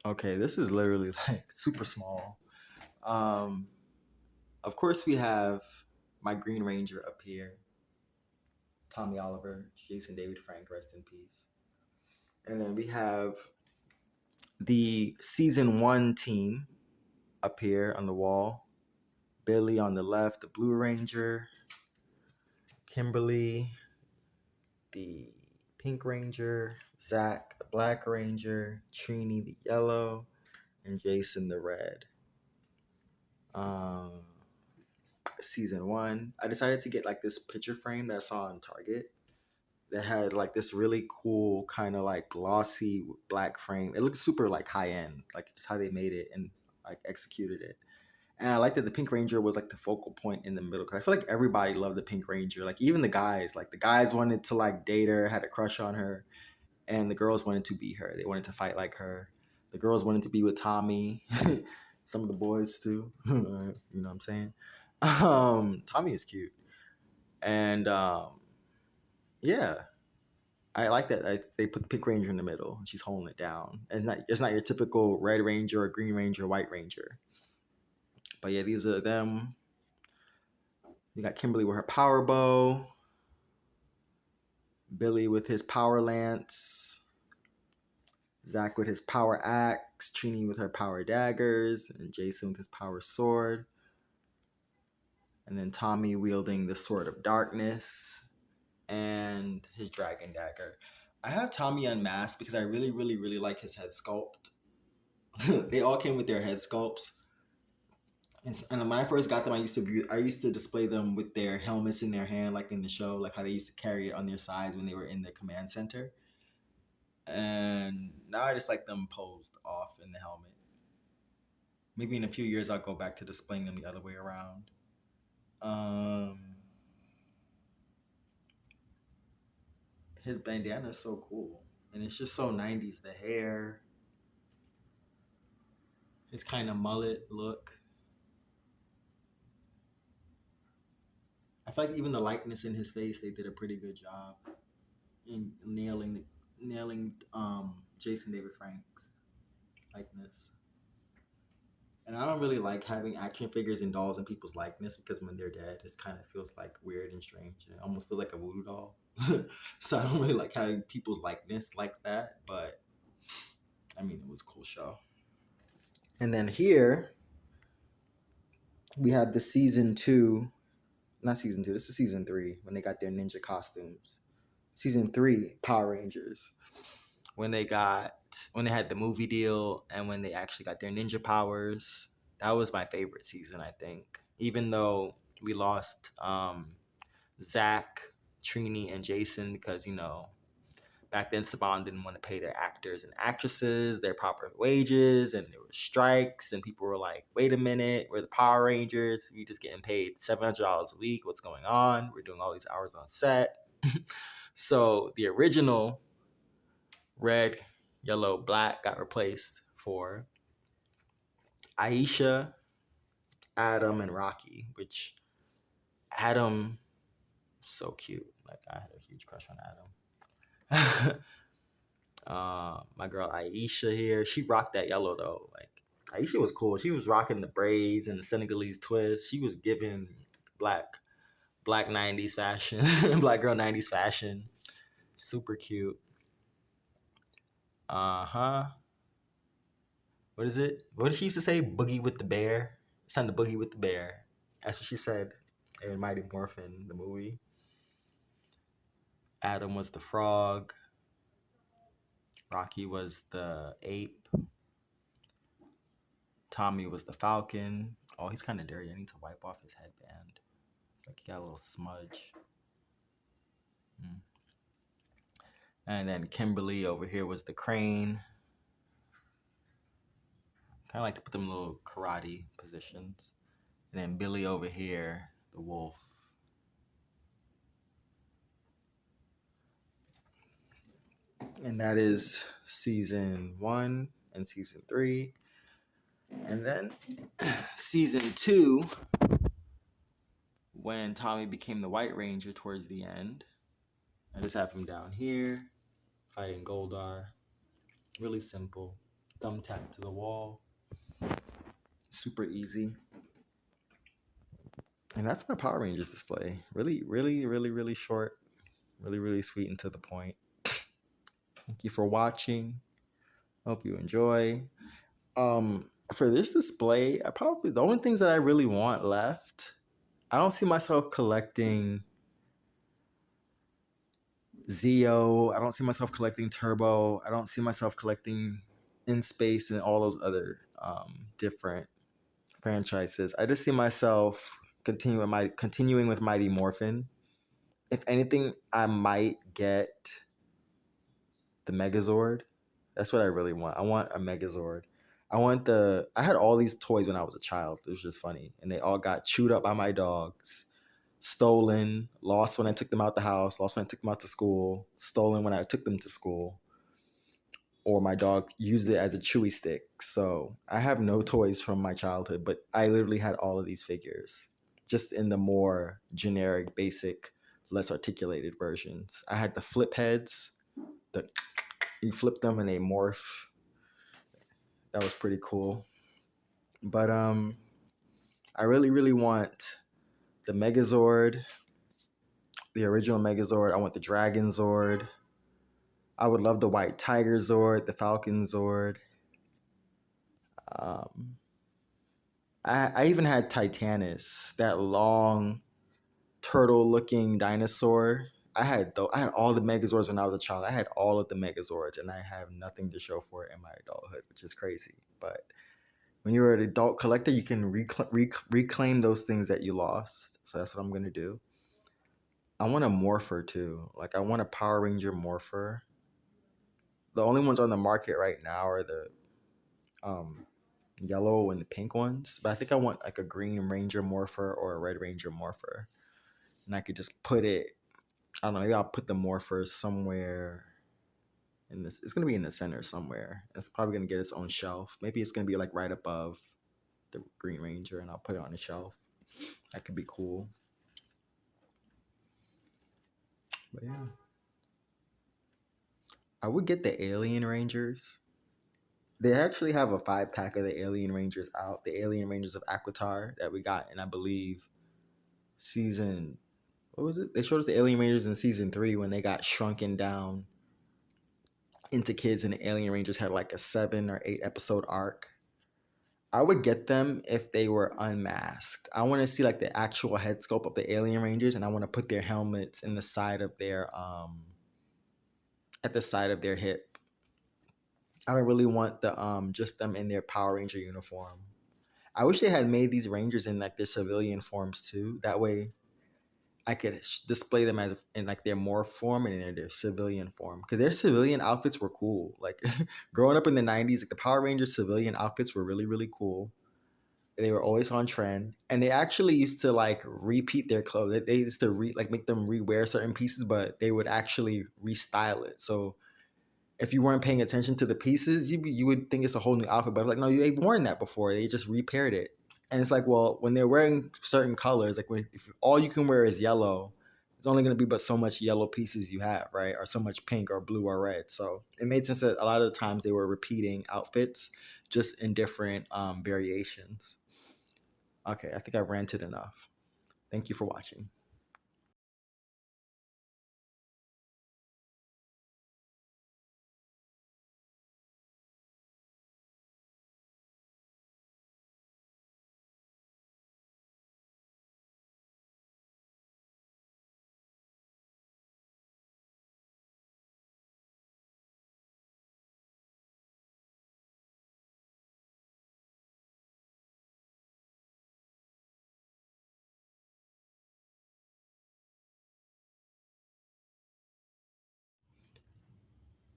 Okay, this is literally like super small. Um, of course, we have my Green Ranger up here, Tommy Oliver, Jason David Frank, rest in peace. And then we have the season one team up here on the wall. Billy on the left, the Blue Ranger, Kimberly, the Pink Ranger, Zach, the Black Ranger, Trini, the Yellow, and Jason, the Red. Um, season one, I decided to get like this picture frame that I saw on Target that had like this really cool kind of like glossy black frame. It looked super like high end, like just how they made it and like executed it. And I liked that the Pink Ranger was like the focal point in the middle. Cause I feel like everybody loved the Pink Ranger. Like even the guys, like the guys wanted to like date her, had a crush on her, and the girls wanted to be her. They wanted to fight like her. The girls wanted to be with Tommy. Some of the boys too. You know what I'm saying? Tommy is cute, and yeah, I like that they put the Pink Ranger in the middle. She's holding it down. And it's not your typical Red Ranger or Green Ranger, White Ranger. But yeah, these are them. You got Kimberly with her power bow, Billy with his power lance, Zach with his power axe, Trini with her power daggers, and Jason with his power sword. And then Tommy wielding the sword of darkness and his dragon dagger. I have Tommy unmasked because I really, really, really like his head sculpt. They all came with their head sculpts. And when I first got them, I used to display them with their helmets in their hand, like in the show, like how they used to carry it on their sides when they were in the command center. And now I just like them posed off in the helmet. Maybe in a few years I'll go back to displaying them the other way around. Um, his bandana is so cool, and it's just so '90s. The hair, his kind of mullet look. I feel like even the likeness in his face, they did a pretty good job in nailing Jason David Frank's likeness. And I don't really like having action figures and dolls in people's likeness because when they're dead, it kind of feels like weird and strange. And it almost feels like a voodoo doll. So I don't really like having people's likeness like that. But I mean, it was a cool show. And then here we have the season two, not season two, this is season three when they got their ninja costumes. Season three, Power Rangers. When they had the movie deal and when they actually got their ninja powers. That was my favorite season, I think. Even though we lost Zach, Trini, and Jason because, back then Saban didn't want to pay their actors and actresses their proper wages, and there were strikes, and people were like, wait a minute, we're the Power Rangers, we just getting paid $700 a week, what's going on? We're doing all these hours on set. So the original red, yellow, black got replaced for Aisha, Adam, and Rocky, which Adam is so cute. Like I had a huge crush on Adam. My girl Aisha here, she rocked that yellow though. Like Aisha was cool. She was rocking the braids and the Senegalese twist. She was giving black '90s fashion, black girl '90s fashion. Super cute. Uh-huh. What is it? What did she used to say? Boogie with the bear. It's time to boogie with the bear. That's what she said in Mighty Morphin, the movie. Adam was the frog. Rocky was the ape. Tommy was the falcon. Oh, he's kind of dirty. I need to wipe off his headband. It's like he got a little smudge. And then Kimberly over here was the crane. Kind of like to put them in little karate positions. And then Billy over here, the wolf. And that is season 1 and season 3. And then season 2, when Tommy became the White Ranger towards the end. I just have him down here fighting Goldar. Really simple. thumbtack to the wall. Super easy. And that's my Power Rangers display. Really, really, really, really short. Really, really sweet and to the point. Thank you for watching. Hope you enjoy. For this display, I probably the only things that I really want left. I don't see myself collecting Zeo. I don't see myself collecting Turbo. I don't see myself collecting In Space and all those other different franchises. I just see myself continuing with Mighty Morphin. If anything, I might get the Megazord. That's what I really want. I want a Megazord. I had all these toys when I was a child. It was just funny. And they all got chewed up by my dogs, stolen, lost when I took them out the house, lost when I took them out to school, stolen when I took them to school, or my dog used it as a chewy stick. So I have no toys from my childhood, but I literally had all of these figures, just in the more generic, basic, less articulated versions. I had the flip heads, the you flip them and they morph. That was pretty cool. But I really, really want the Megazord, the original Megazord. I want the Dragon Zord. I would love the White Tiger Zord, the Falcon Zord. Um, I even had Titanus, that long turtle-looking dinosaur. I had all the Megazords when I was a child. I had all of the Megazords, and I have nothing to show for it in my adulthood, which is crazy. But when you're an adult collector, you can reclaim those things that you lost. So that's what I'm gonna do. I want a Morpher too. Like I want a Power Ranger Morpher. The only ones on the market right now are the um, yellow and the pink ones. But I think I want like a Green Ranger Morpher or a Red Ranger Morpher, and I could just put it. I don't know. Maybe I'll put the Morpher somewhere in this. It's gonna be in the center somewhere. It's probably gonna get its own shelf. Maybe it's gonna be like right above the Green Ranger, and I'll put it on the shelf. That could be cool. But yeah, I would get the Alien Rangers. They actually have a 5-pack of the Alien Rangers out. The Alien Rangers of Aquitar that we got in, I believe, season. What was it? They showed us the Alien Rangers in season 3 when they got shrunken down into kids, and the Alien Rangers had like a 7 or 8 episode arc. I would get them if they were unmasked. I want to see like the actual head sculpt of the Alien Rangers, and I want to put their helmets in the side of their at the side of their hip. I don't really want the just them in their Power Ranger uniform. I wish they had made these Rangers in like their civilian forms too. That way, I could display them as in like their morph form and in their civilian form, because their civilian outfits were cool. Like growing up in the '90s, like the Power Rangers civilian outfits were really really cool. They were always on trend, and they actually used to like repeat their clothes. They used to like make them rewear certain pieces, but they would actually restyle it. So if you weren't paying attention to the pieces, you would think it's a whole new outfit. But like, no, they've worn that before. They just repaired it. And it's like, well, when they're wearing certain colors, like if all you can wear is yellow, it's only going to be but so much yellow pieces you have, right? Or so much pink or blue or red. So it made sense that a lot of the times they were repeating outfits just in different variations. Okay, I think I've ranted enough. Thank you for watching.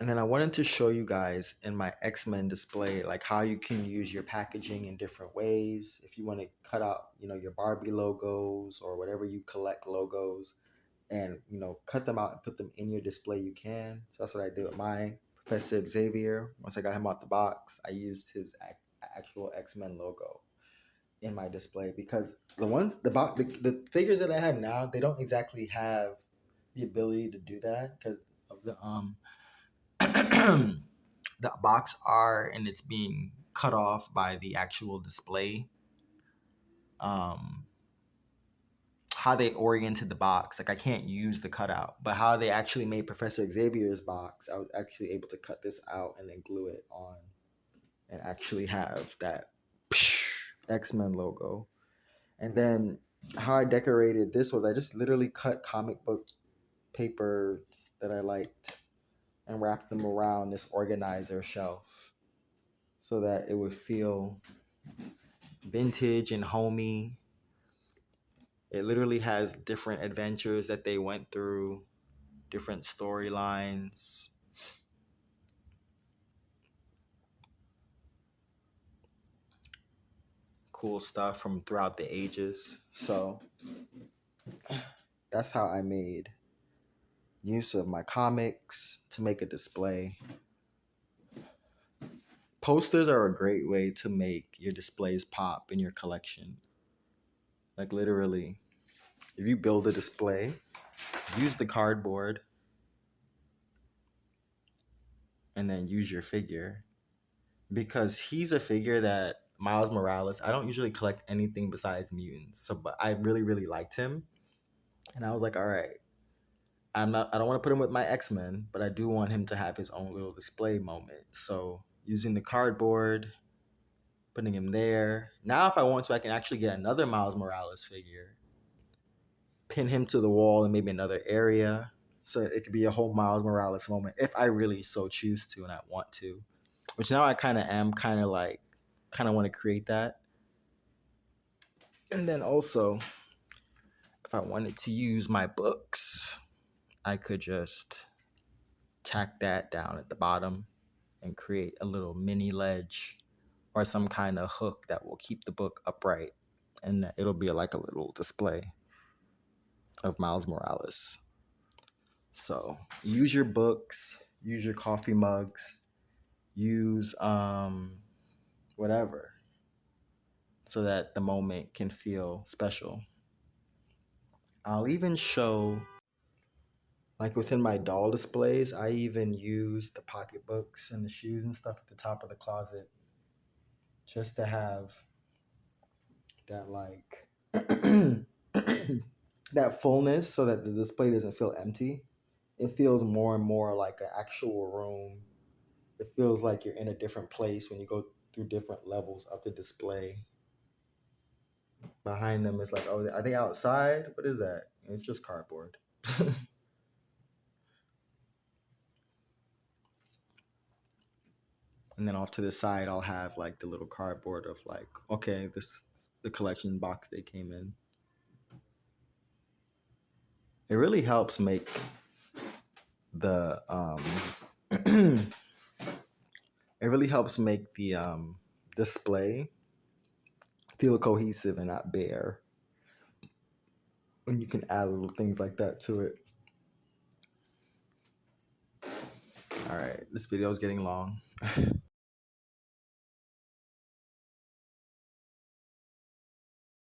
And then I wanted to show you guys in my X-Men display, like how you can use your packaging in different ways. If you want to cut out, your Barbie logos or whatever you collect logos and, cut them out and put them in your display, you can. So that's what I did with my Professor Xavier. Once I got him out the box, I used his actual X-Men logo in my display, because the figures that I have now, they don't exactly have the ability to do that because of the the box art and it's being cut off by the actual display. How they oriented the box, like I can't use the cutout, but how they actually made Professor Xavier's box, I was actually able to cut this out and then glue it on and actually have that X-Men logo. And then how I decorated this was I just literally cut comic book papers that I liked and wrapped them around this organizer shelf so that it would feel vintage and homey. It literally has different adventures that they went through, different storylines. Cool stuff from throughout the ages. So that's how I made use of my comics to make a display. Posters are a great way to make your displays pop in your collection. Like literally, if you build a display, use the cardboard and then use your figure. Because he's a figure that Miles Morales, I don't usually collect anything besides mutants. So but I really, really liked him. And I was like, all right, I don't want to put him with my X-Men, but I do want him to have his own little display moment. So using the cardboard, putting him there. Now if I want to, I can actually get another Miles Morales figure, pin him to the wall in maybe another area. So it could be a whole Miles Morales moment if I really so choose to and I want to. Which now I kind of am kind of want to create that. And then also, if I wanted to use my books, I could just tack that down at the bottom and create a little mini ledge or some kind of hook that will keep the book upright. And it'll be like a little display of Miles Morales. So use your books, use your coffee mugs, use whatever, so that the moment can feel special. I'll even show, like within my doll displays, I even use the pocketbooks and the shoes and stuff at the top of the closet just to have that like that fullness so that the display doesn't feel empty. It feels more and more like an actual room. It feels like you're in a different place when you go through different levels of the display. Behind them is like, oh, are they outside? What is that? It's just cardboard. And then off to the side, I'll have like the little cardboard of like, okay, this the collection box they came in. It really helps make the it really helps make the display feel cohesive and not bare. When you can add little things like that to it. All right, this video is getting long.